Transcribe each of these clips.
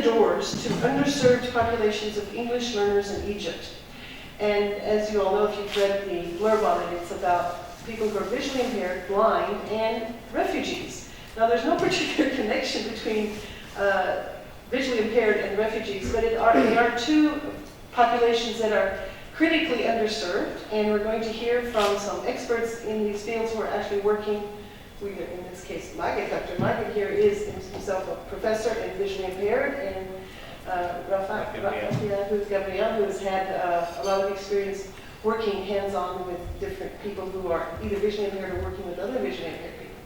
doors to underserved populations of English learners in Egypt. And as you all know, if you've read the blurb on it, it's about people who are visually impaired, blind, and refugees. Now, there's no particular connection between visually impaired and refugees, but they are two populations that are critically underserved, and we're going to hear from some experts in these fields who are actually working. In this case, Magid, Dr. Magid here is himself a professor and visually impaired, and Gabriel, who has had a lot of experience working hands-on with different people who are either visually impaired or working with other visually impaired people.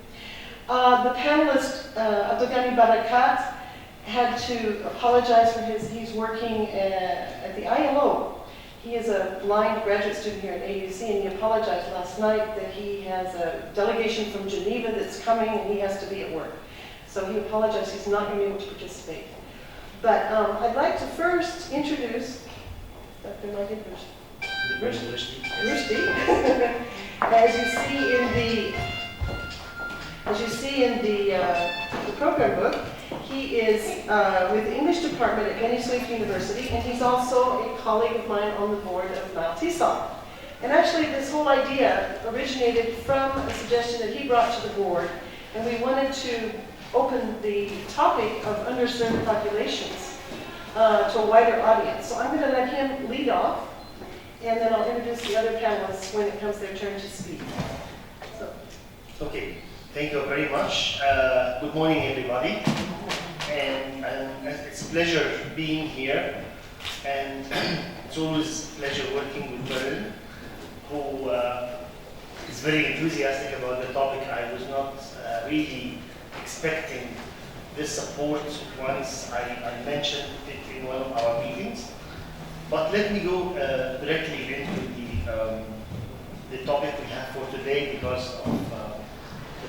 The panelist, Abdulghani Barakat, had to apologize for he's working at the ILO. He is a blind graduate student here at AUC, and he apologized last night that he has a delegation from Geneva that's coming and he has to be at work. So he apologized, he's not going to be able to participate. But I'd like to first introduce Dr. Magid Rushdi. As you see in the program book, he is with the English department at NileTESOL University, and he's also a colleague of mine on the board of NileTESOL. And actually, this whole idea originated from a suggestion that he brought to the board, and we wanted to open the topic of underserved populations to a wider audience. So I'm going to let him lead off, and then I'll introduce the other panelists when it comes their turn to speak. So. Okay. Thank you very much. Good morning, everybody. And it's a pleasure being here. And it's always a pleasure working with Beryl, who is very enthusiastic about the topic. I was not really expecting this support once I mentioned it in one of our meetings. But let me go directly into the topic we have for today because of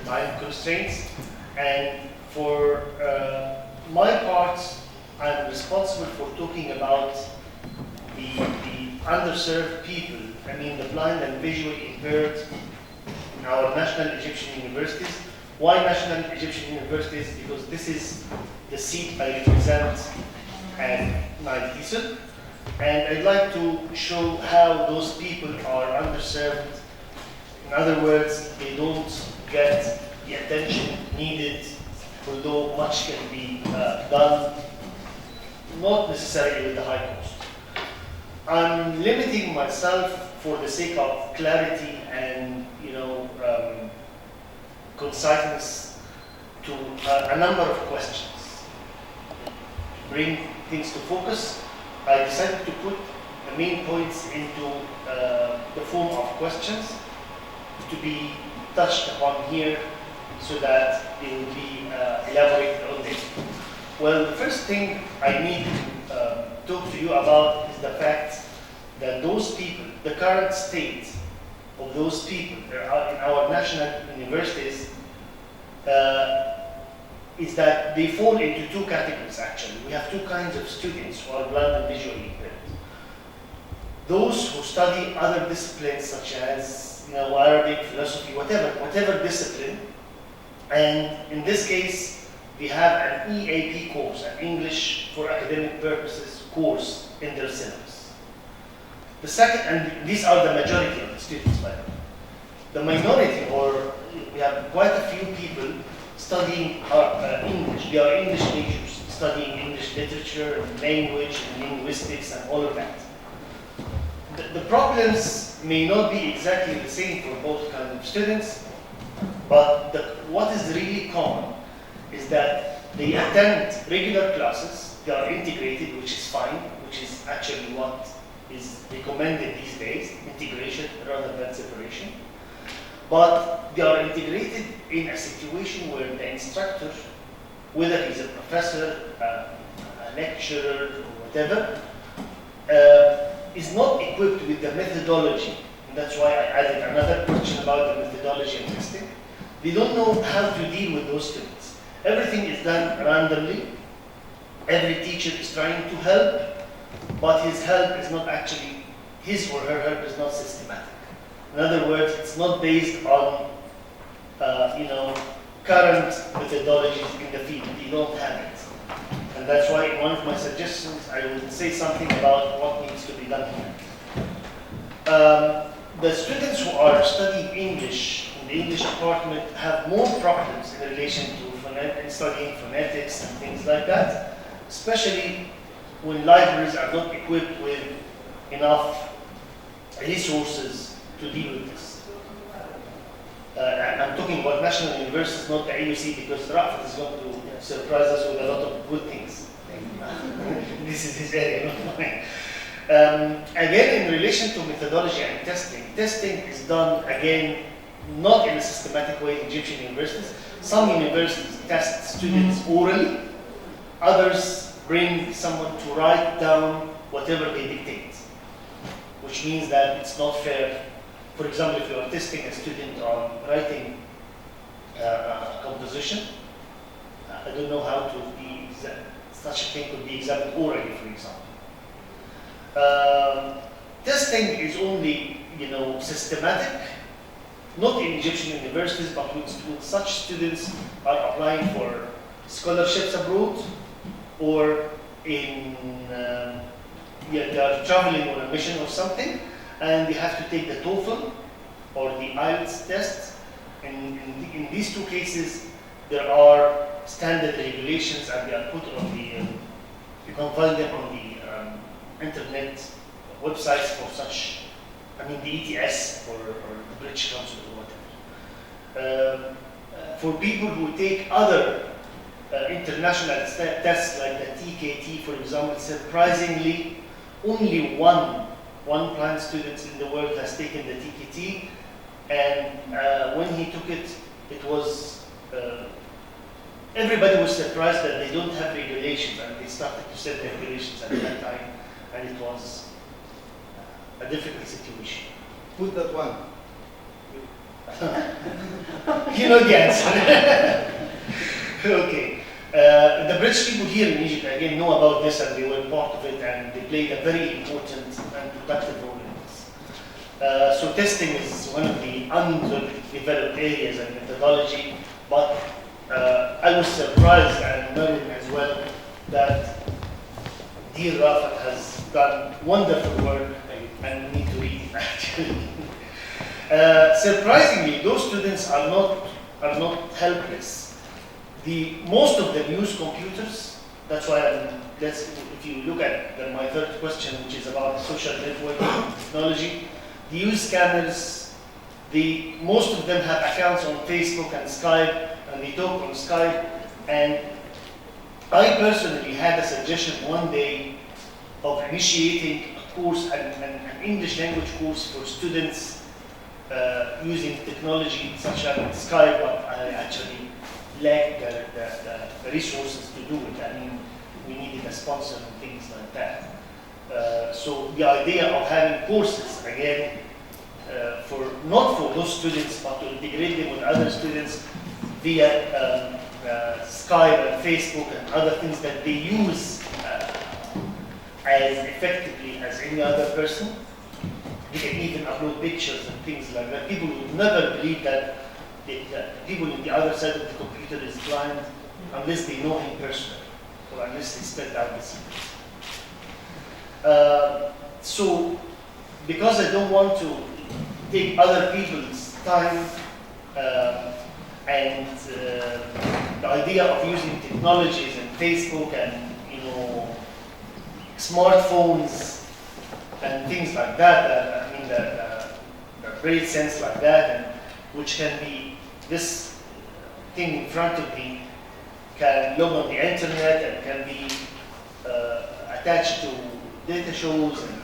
time constraints, and for my part, I'm responsible for talking about the underserved people, I mean the blind and visually impaired in our national Egyptian universities. Why national Egyptian universities? Because this is the seat I represent at NileTESOL, and I'd like to show how those people are underserved. In other words, they don't get the attention needed, although much can be done, not necessarily with the high cost. I'm limiting myself for the sake of clarity and conciseness to a number of questions. To bring things to focus, I decided to put the main points into the form of questions to be touched upon here so that they will be elaborated on this. Well, the first thing I need to talk to you about is the fact that those people, the current state of those people in our national universities is that they fall into two categories actually. We have two kinds of students who are blind and visually impaired. Those who study other disciplines such as Arabic, philosophy, whatever discipline, and in this case, we have an EAP course, an English for academic purposes course in their syllabus. The second, and these are the majority of the students, by the way. The minority, or we have quite a few people studying English. They are English majors, studying English literature and language and linguistics and all of that. The problems may not be exactly the same for both kinds of students, but what is really common is that they attend regular classes, they are integrated, which is fine, which is actually what is recommended these days, integration rather than separation. But they are integrated in a situation where the instructor, whether he's a professor, a lecturer, or whatever, is not equipped with the methodology. And that's why I added another question about the methodology and testing. They don't know how to deal with those students. Everything is done randomly. Every teacher is trying to help, but his help is not actually, his or her help is not systematic. In other words, it's not based on current methodologies in the field. They don't have it. And And that's why in one of my suggestions, I will say something about what needs to be done here. The students who are studying English in the English department have more problems in relation to studying phonetics and things like that, especially when libraries are not equipped with enough resources to deal with this. I'm talking about national universities, not the AUC, because Rafat is going to surprise us with a lot of good things. This is his area, not mine. Again, in relation to methodology and testing, testing is done, again, not in a systematic way in Egyptian universities. Some universities test students orally, others bring someone to write down whatever they dictate, which means that it's not fair. For example, if you are testing a student on writing a composition, I don't know how to be such a thing could be examined orally, for example. Testing is only, systematic, not in Egyptian universities, but when such students are applying for scholarships abroad, or they are traveling on a mission or something, and they have to take the TOEFL or the IELTS test. In these two cases, there are standard regulations, and they are put on the, you can find them on the internet websites for such, the ETS or the British Council or whatever. For people who take other international tests like the TKT, for example, surprisingly, only one blind student in the world has taken the TKT, and when he took it, it was everybody was surprised that they don't have regulations, and they started to set the regulations at that time, and it was a difficult situation. Put that one. You know the answer. Okay. The British people here in Egypt, again, know about this, and they were part of it, and they played a very important and productive role in this. So testing is one of the underdeveloped areas in methodology, but I was surprised and learned as well that dear Rafat has done wonderful work, and we need to read it actually. Surprisingly, those students are not helpless. Most of them use computers. That's why if you look at my third question, which is about social networking technology, they use scanners. Most of them have accounts on Facebook and Skype, and they talk on Skype. And I personally had a suggestion one day of initiating a course, an English language course for students using technology such as Skype, but I actually lacked the resources to do it. We needed a sponsor and things like that. So the idea of having courses, again, not for those students, but to integrate them with other students via Skype and Facebook and other things that they use as effectively as any other person. They can even upload pictures and things like that. People would never believe that the people on the other side of the computer is blind unless they know him personally, or unless they spelled out the secrets. So, because I don't want to take other people's time, and the idea of using technologies and Facebook and smartphones and things like that, the great sense like that, and which can be this thing in front of me can log on the internet and can be attached to data shows, and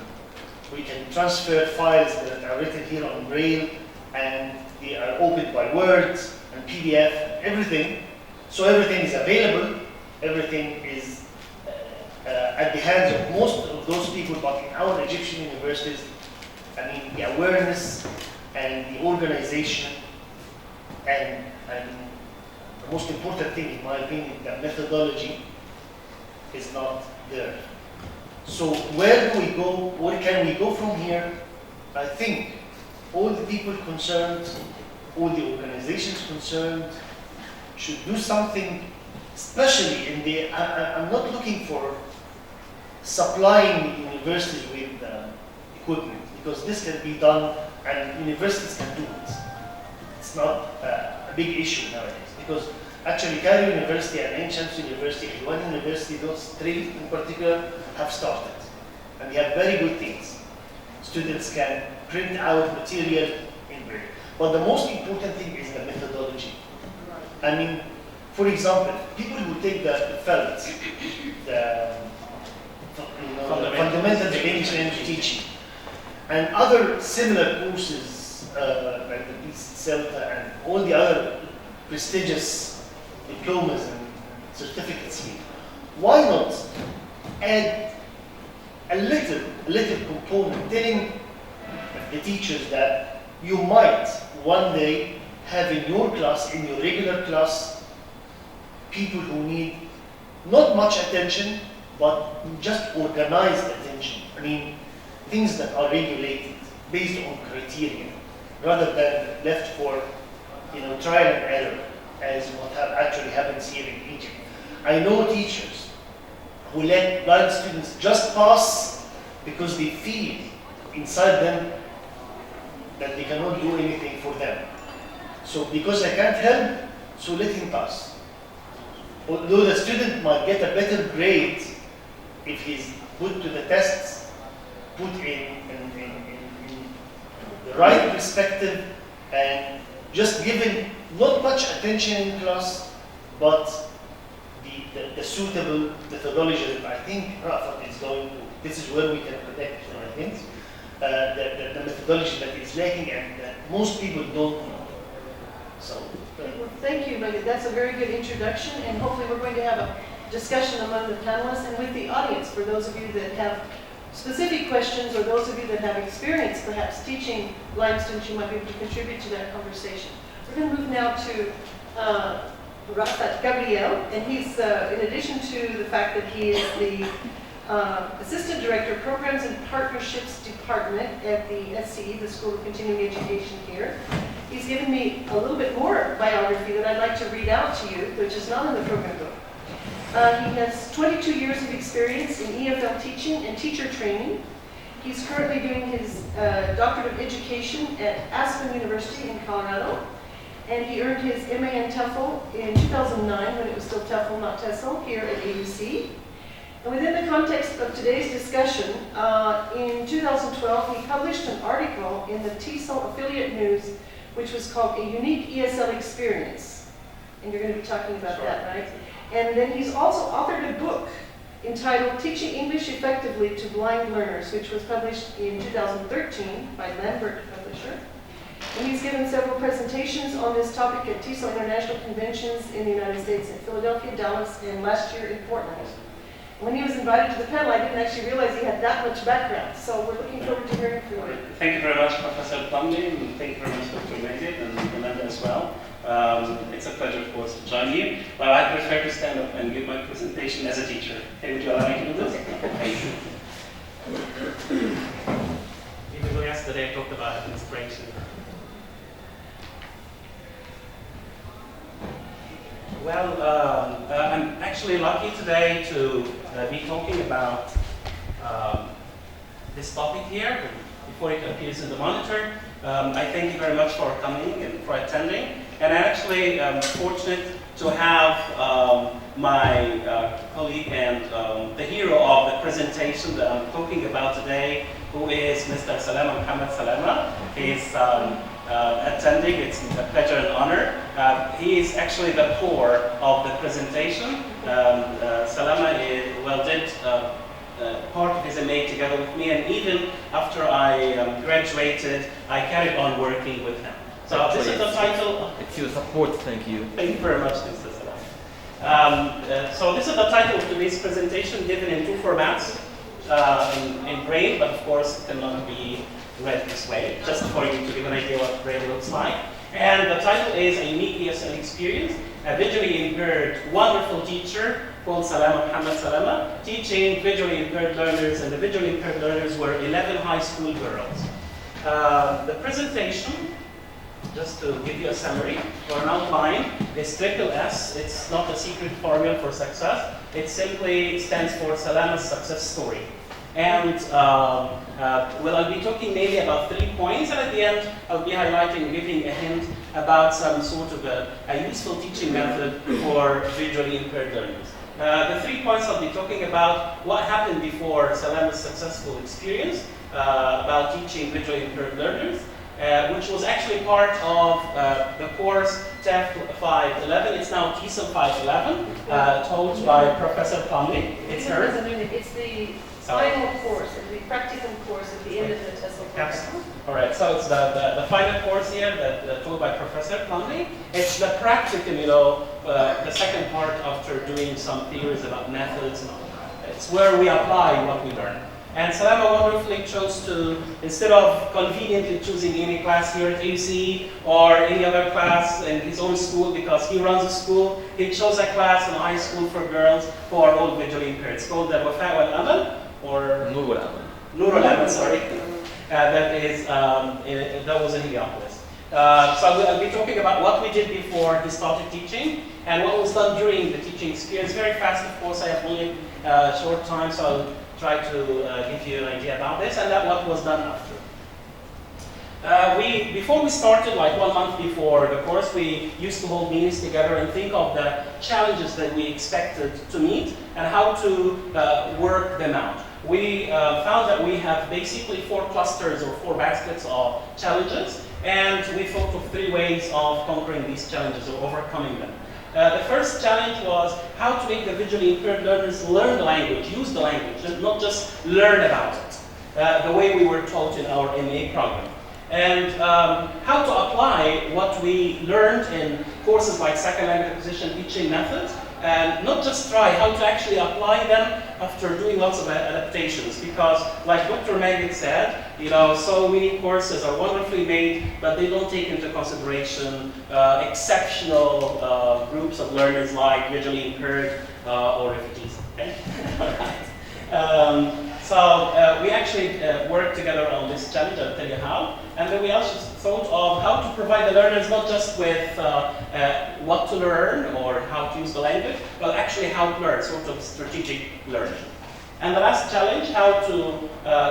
we can transfer files that are written here on Braille, and they are opened by Word and PDF, everything. So everything is available, everything is at the hands of most of those people, but in our Egyptian universities, the awareness and the organization and the most important thing, in my opinion, the methodology is not there. So where do we go? Where can we go from here? I think all the people concerned, all the organizations concerned should do something especially in the, I'm not looking for supplying universities with equipment, because this can be done and universities can do it. It's not a big issue nowadays, because actually Cairo University and Ain Shams University, one university, those three in particular, have started. And they have very good things. Students can print out material in braille. But the most important thing is the methodology. I mean, for example, people who take the felt, the fundamentals of English language teaching, and other similar courses like the CELTA and all the other prestigious diplomas and certificates here, why not add a little component telling the teachers that you might one day have in your class, in your regular class, people who need not much attention, but just organized attention. I mean, things that are regulated based on criteria, rather than left for trial and error, as what actually happens here in Egypt. I know teachers who let blind students just pass because they feel inside them that they cannot do anything for them. So because I can't help, so let him pass. Although the student might get a better grade if he's put to the tests, put in the right perspective, and just given not much attention in class, but the suitable methodology that I think Rafat is going to. This is where we can connect, I think. The methodology that is lacking and that most people don't know. So. Well, thank you, Megan. That's a very good introduction, and hopefully we're going to have a discussion among the panelists and with the audience for those of you that have specific questions or those of you that have experience perhaps teaching blind students, you might be able to contribute to that conversation. We're going to move now to Rafat Gabriel, and he's, in addition to the fact that he is the Assistant Director of Programs and Partnerships Department at the SCE, the School of Continuing Education here. He's given me a little bit more biography that I'd like to read out to you, which is not in the program book. He has 22 years of experience in EFL teaching and teacher training. He's currently doing his Doctorate of Education at Aspen University in Colorado. And he earned his MA in TEFL in 2009, when it was still TEFL, not TESOL, here at AUC. And within the context of today's discussion, in 2012, he published an article in the TESOL affiliate news, which was called A Unique ESL Experience. And you're going to be talking about that, right? And then he's also authored a book entitled Teaching English Effectively to Blind Learners, which was published in 2013 by Lambert Publisher. And he's given several presentations on this topic at TESOL International Conventions in the United States, in Philadelphia, Dallas, and last year in Portland. When he was invited to the panel, I didn't actually realize he had that much background. So we're looking forward to hearing from you. Thank you very much, Professor Plumley, and thank you very much, Dr. Majid and Melinda as well. It's a pleasure, of course, to join you. But I prefer to stand up and give my presentation as a teacher. Hey, would you allow me to do this? Thank you. Even though yesterday I talked about inspiration. Well, I'm actually lucky today to be talking about this topic here before it appears in the monitor. I thank you very much for coming and for attending. And I actually am fortunate to have my colleague and the hero of the presentation that I'm talking about today, who is Mr. Salama Muhammad Salama. He's attending. It's a pleasure and honor. He is actually the core of the presentation. Salama did part of his MA together with me, and even after I graduated, I carried on working with him. So actually, this is the title. It's your support, thank you. Thank you very much, Mr. Salama. So this is the title of today's presentation, given in two formats, in Braille, but of course it cannot be read this way, just for you to give an idea what Braille looks like. And the title is A Unique ESL Experience, a visually impaired, wonderful teacher called Salama Muhammad Salama, teaching visually impaired learners, and the visually impaired learners were 11 high school girls. The presentation just to give you a summary or an outline, is triple S. It's not a secret formula for success. It simply stands for Salama's success story. And well, I'll be talking mainly about 3 points, and at the end, I'll be highlighting, giving a hint about some sort of a useful teaching method for visually impaired learners. The 3 points I'll be talking about: what happened before Salama's successful experience about teaching visually impaired learners, which was actually part of the course TEF 511. It's now TESOL 511, taught by Professor Plumley. It's her. It's the final course, the practicum course at the end of the TESOL program. All right, so it's the final course here that taught by Professor Plumley. It's the practicum, the second part after doing some theories about methods and all. It's where we apply what we learn. And Salama wonderfully chose to, instead of conveniently choosing any class here at AUC or any other class in his own school, because he runs a school, he chose a class in a high school for girls who are all visually impaired. It's called the Wafa wal-Amal, or Nur al-Amal, sorry. That was in Heliopolis. So I'll be talking about what we did before he started teaching and what was done during the teaching experience. Very fast, of course. I have only a short time, so I'll try to give you an idea about this, and then what was done after. Before we started, like 1 month before the course, we used to hold meetings together and think of the challenges that we expected to meet and how to work them out. We found that we have basically 4 clusters or 4 baskets of challenges, and we thought of 3 ways of conquering these challenges or overcoming them. The first challenge was how to make the visually impaired learners learn the language, use the language, and not just learn about it, the way we were taught in our MA program. And how to apply what we learned in courses like second language acquisition teaching methods, and not just try, how to actually apply them after doing lots of adaptations. Because like Dr. Magid said, so many courses are wonderfully made, but they don't take into consideration exceptional groups of learners like visually impaired or refugees. Okay? We actually worked together on this challenge. I'll tell you how. And then we also thought of how to provide the learners not just with what to learn or how to use the language, but actually how to learn, sort of strategic learning. And the last challenge, how to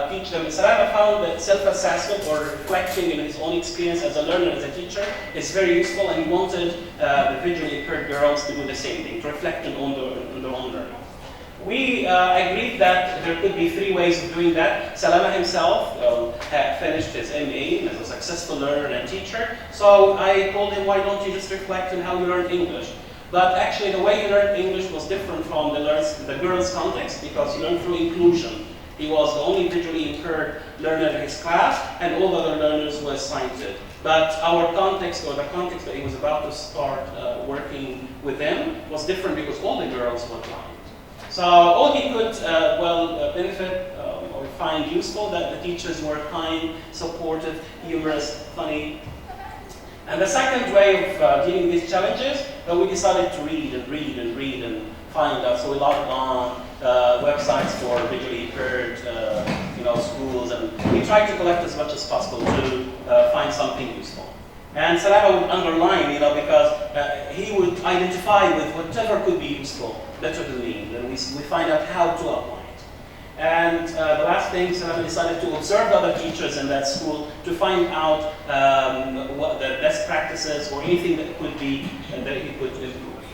teach them. Salama found that self-assessment or reflecting in his own experience as a learner, as a teacher, is very useful, and he wanted the visually impaired girls to do the same thing, to reflect on their own learning. We agreed that there could be 3 ways of doing that. Salama himself had finished his MA as a successful learner and teacher, so I told him, why don't you just reflect on how you learned English? But actually the way he learned English was different from the girls' context, because he learned through inclusion. He was the only visually impaired learner in his class, and all other learners were sighted. But our context, or the context that he was about to start working with them, was different because all the girls were blind. So all he could benefit or find useful, that the teachers were kind, supportive, humorous, funny. And the second way of dealing with these challenges, we decided to read and find out. So we logged on websites for visually impaired schools, and we tried to collect as much as possible to find something useful. And Salama would underline, because he would identify with whatever could be useful better than me. Then we find out how to apply it. And the last thing, Salama decided to observe the other teachers in that school to find out what the best practices or anything that could be and that he could improve.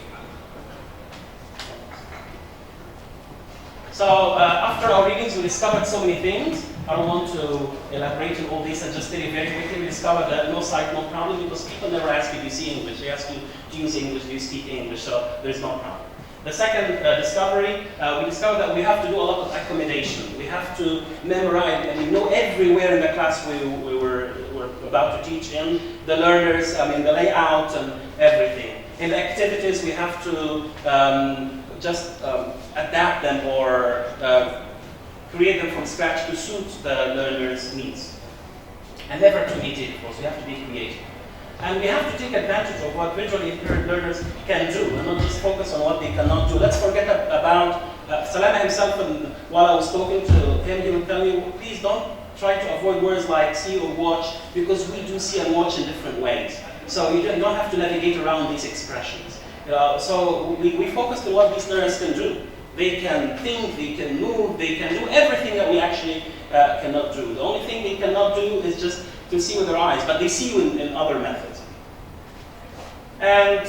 So after our readings, we discovered so many things. I don't want to elaborate on all this and just tell you very quickly. We discovered that no sight, no problem, because people never ask you, do you see English? They ask you, do you use English, do you speak English? So there's no problem. The second discovery, we discovered that we have to do a lot of accommodation. We have to memorize, and we know everywhere in the class we were about to teach in, the learners, the layout and everything. In the activities, we have to just adapt them or create them from scratch to suit the learner's needs. And never too easy, of course. We have to be creative. And we have to take advantage of what visually impaired learners can do and not just focus on what they cannot do. Let's forget about Salama himself. And while I was talking to him, he would tell me, please don't try to avoid words like see or watch, because we do see and watch in different ways. So you don't have to navigate around these expressions. So we focused on what these learners can do. They can think, they can move, they can do everything that we actually cannot do. The only thing they cannot do is just to see with their eyes, but they see you in other methods. And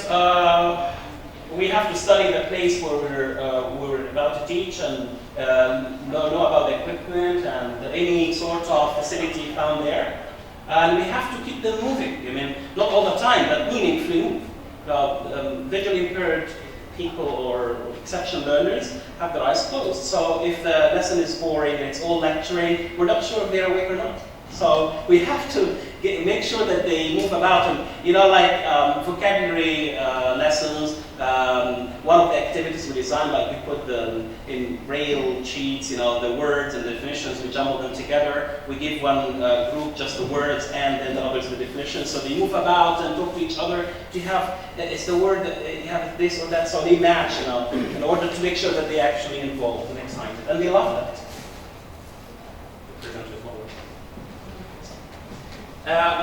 we have to study the place where we're about to teach and know about the equipment and any sort of facility found there. And we have to keep them moving. I mean, not all the time, but meaningfully move. Visually impaired people or exceptional learners have their eyes closed. So if the lesson is boring and it's all lecturing, we're not sure if they're awake or not. So we have to make sure that they move about. And, you know, like vocabulary lessons, one of the activities we designed, like we put them in braille sheets, you know, the words and the definitions, we jumble them together. We give one group just the words and then the others the definitions. So they move about and talk to each other. To have, it's the word that you have this or that, so they match, you know, in order to make sure that they actually involved and excited. And they love that.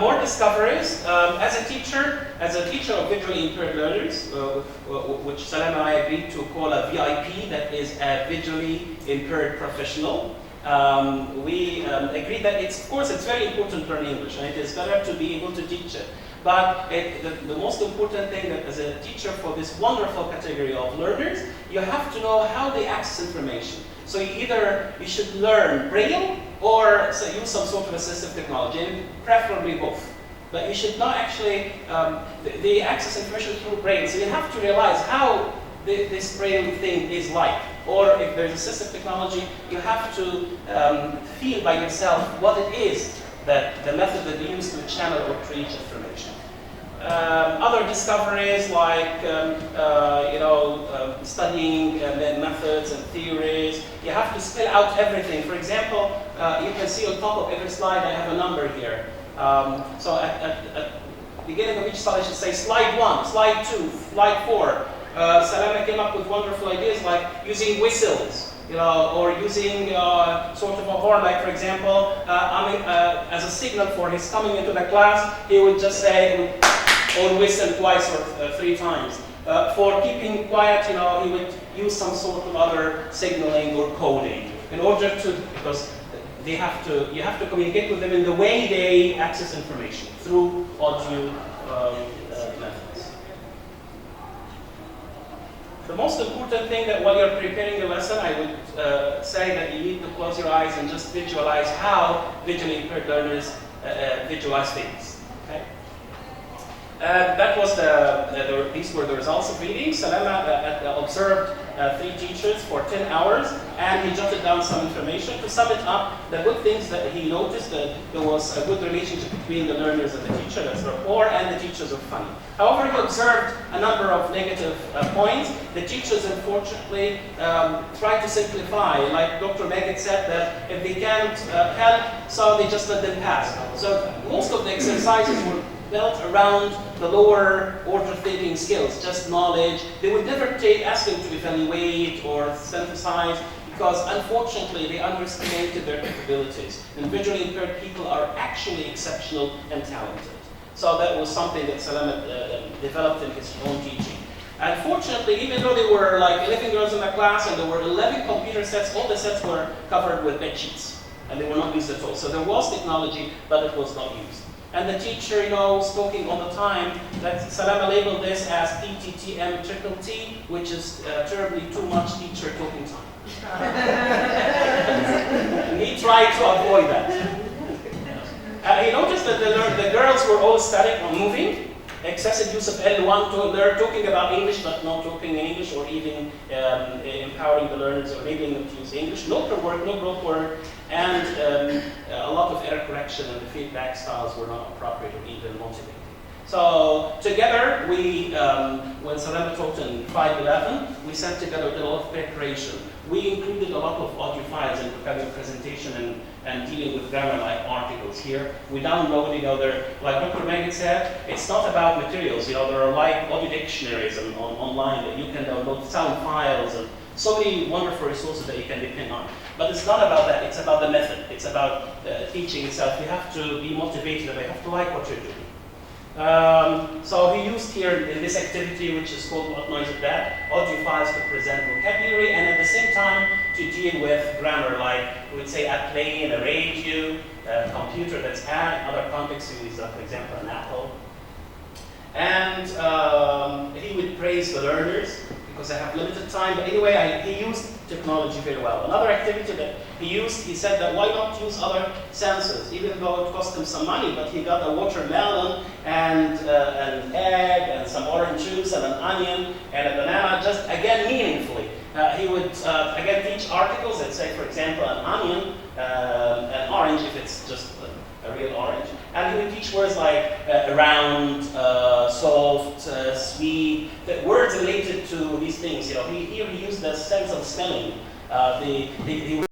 More discoveries. As a teacher of visually impaired learners, which Salam and I agreed to call a VIP, that is a visually impaired professional, we agreed that of course it's very important to learn English, and it is better to be able to teach it. But the most important thing that as a teacher for this wonderful category of learners, you have to know how they access information. So you should learn Braille or use some sort of assistive technology, and preferably both. But you should not actually, they access information through Braille, so you have to realize how this Braille thing is like. Or if there's assistive technology, you have to feel by yourself what it is, that the method that you use to channel or to reach information. Other discoveries like studying methods and theories. You have to spell out everything. For example, you can see on top of every slide I have a number here. So at the beginning of each slide I should say slide 1, slide 2, slide 4. Salama came up with wonderful ideas like using whistles, or using sort of a horn, like for example, as a signal for his coming into the class, he would just say, or whistle twice or 3 times. For keeping quiet, he would use some sort of other signaling or coding in order to, because you have to communicate with them in the way they access information through audio methods. The most important thing that while you're preparing the lesson, I would say that you need to close your eyes and just visualize how visually impaired learners visualize things. Okay? That was these were the results of reading. Salama observed 3 teachers for 10 hours, and he jotted down some information. To sum it up, the good things that he noticed, that there was a good relationship between the learners and the teacher, that's rapport, and the teachers are funny. However, he observed a number of negative points. The teachers, unfortunately, try to simplify. Like Dr. Megat said, that if they can't help, so they just let them pass. So most of the exercises were built around the lower order thinking skills, just knowledge. They would never ask them to evaluate or synthesize, because unfortunately they underestimated their capabilities. And visually impaired people are actually exceptional and talented. So that was something that Salam developed in his own teaching. Unfortunately, even though there were like 11 girls in the class and there were 11 computer sets, all the sets were covered with bed sheets, and they were not used at all. So there was technology, but it was not used. And the teacher, was talking all the time. That Salama labeled this as TTTM triple T, which is terribly too much teacher talking time. And he tried to avoid that. He noticed that the girls were all static or moving. Excessive use of L1, they're talking about English but not talking in English, or even empowering the learners or enabling them to use English. No work, no growth work, and a lot of error correction, and the feedback styles were not appropriate or even motivating. So together, when Salama taught in 511, we sent together a lot of preparation. We included a lot of audio files in preparing the presentation and dealing with grammar-like articles here. We downloaded, like Dr. Megan said, it's not about materials. There are like audio dictionaries online that you can download sound files and So many wonderful resources that you can depend on. But it's not about that, it's about the method. It's about teaching itself. You have to be motivated and you have to like what you're doing. So he used here in this activity, which is called What Noise Is That, audio files to present vocabulary and at the same time to deal with grammar, like we would say a plane, a radio, a computer that's at, other contexts we use, for example, an apple. And he would praise the learners because they have limited time. But anyway, he used technology very well. Another activity that he used, he said that why not use other senses, even though it cost him some money, but he got a watermelon and an egg and some orange juice and an onion and a banana, just again meaningfully. He would again teach articles that say, for example, an onion, an orange if it's just a real orange. And he would teach words like round, soft, sweet, words related to these things. You know, he used the sense of smelling. He